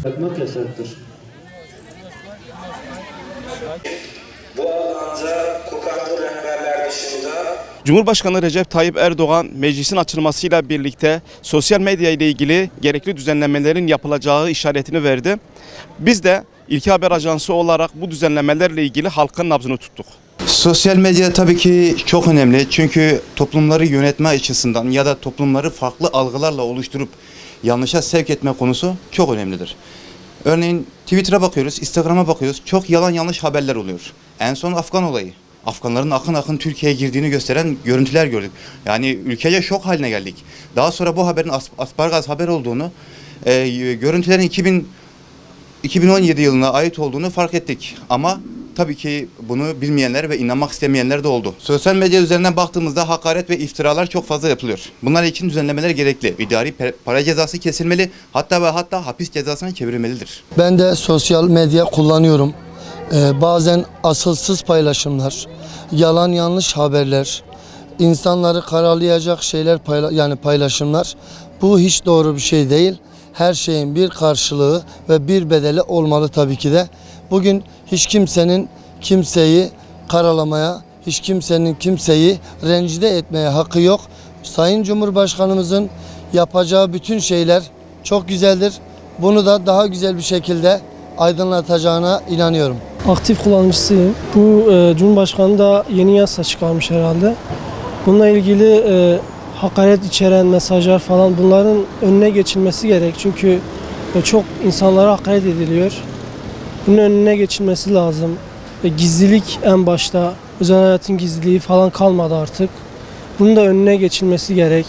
Yapmak yasaktır. Bu alanda kokaklı rehberler dışında Cumhurbaşkanı Recep Tayyip Erdoğan meclisin açılmasıyla birlikte sosyal medya ile ilgili gerekli düzenlemelerin yapılacağı işaretini verdi. Biz de İlki Haber Ajansı olarak bu düzenlemelerle ilgili halkın nabzını tuttuk. Sosyal medya tabii ki çok önemli çünkü toplumları yönetme açısından ya da toplumları farklı algılarla oluşturup yanlışa sevk etme konusu çok önemlidir. Örneğin Twitter'a bakıyoruz, Instagram'a bakıyoruz, çok yalan yanlış haberler oluyor. En son Afgan olayı. Afganların akın akın Türkiye'ye girdiğini gösteren görüntüler gördük. Yani ülkece şok haline geldik. Daha sonra bu haberin aspargaz haber olduğunu, görüntülerin 2017 yılına ait olduğunu fark ettik. Ama tabii ki bunu bilmeyenler ve inanmak istemeyenler de oldu. Sosyal medya üzerinden baktığımızda hakaret ve iftiralar çok fazla yapılıyor. Bunlar için düzenlemeler gerekli. İdari para cezası kesilmeli, hatta ve hatta hapis cezasına çevrilmelidir. Ben de sosyal medya kullanıyorum. Bazen asılsız paylaşımlar, yalan yanlış haberler, insanları karalayacak şeyler paylaşımlar. Bu hiç doğru bir şey değil. Her şeyin bir karşılığı ve bir bedeli olmalı tabii ki de. Bugün hiç kimsenin kimseyi karalamaya, hiç kimsenin kimseyi rencide etmeye hakkı yok. Sayın Cumhurbaşkanımızın yapacağı bütün şeyler çok güzeldir. Bunu da daha güzel bir şekilde aydınlatacağına inanıyorum. Aktif kullanıcısıyım. Bu Cumhurbaşkanı da yeni yasa çıkarmış herhalde. Bununla ilgili hakaret içeren mesajlar falan bunların önüne geçilmesi gerek. Çünkü çok insanlara hakaret ediliyor. Bunun önüne geçilmesi lazım. Gizlilik en başta, özel hayatın gizliliği falan kalmadı artık. Bunun da önüne geçilmesi gerek.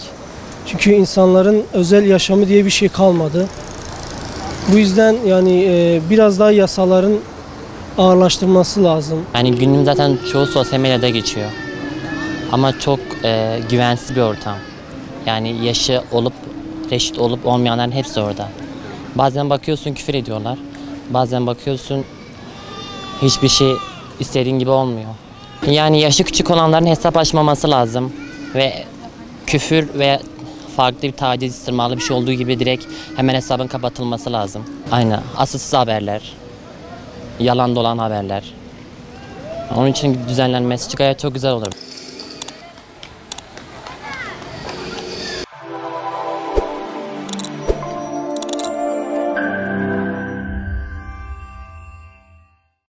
Çünkü insanların özel yaşamı diye bir şey kalmadı. Bu yüzden yani biraz daha yasaların ağırlaştırılması lazım. Yani günüm zaten çoğu sosyal medyada geçiyor. Ama çok güvensiz bir ortam. Yani yaşı olup, reşit olup olmayanların hepsi orada. Bazen bakıyorsun küfür ediyorlar. Bazen bakıyorsun hiçbir şey istediğin gibi olmuyor. Yani yaşı küçük olanların hesap açmaması lazım. Ve küfür ve farklı bir taciz, tırmalı bir şey olduğu gibi direkt hemen hesabın kapatılması lazım. Aynen. Asılsız haberler, yalan dolan haberler. Onun için düzenlenmesi gayet çok güzel olur.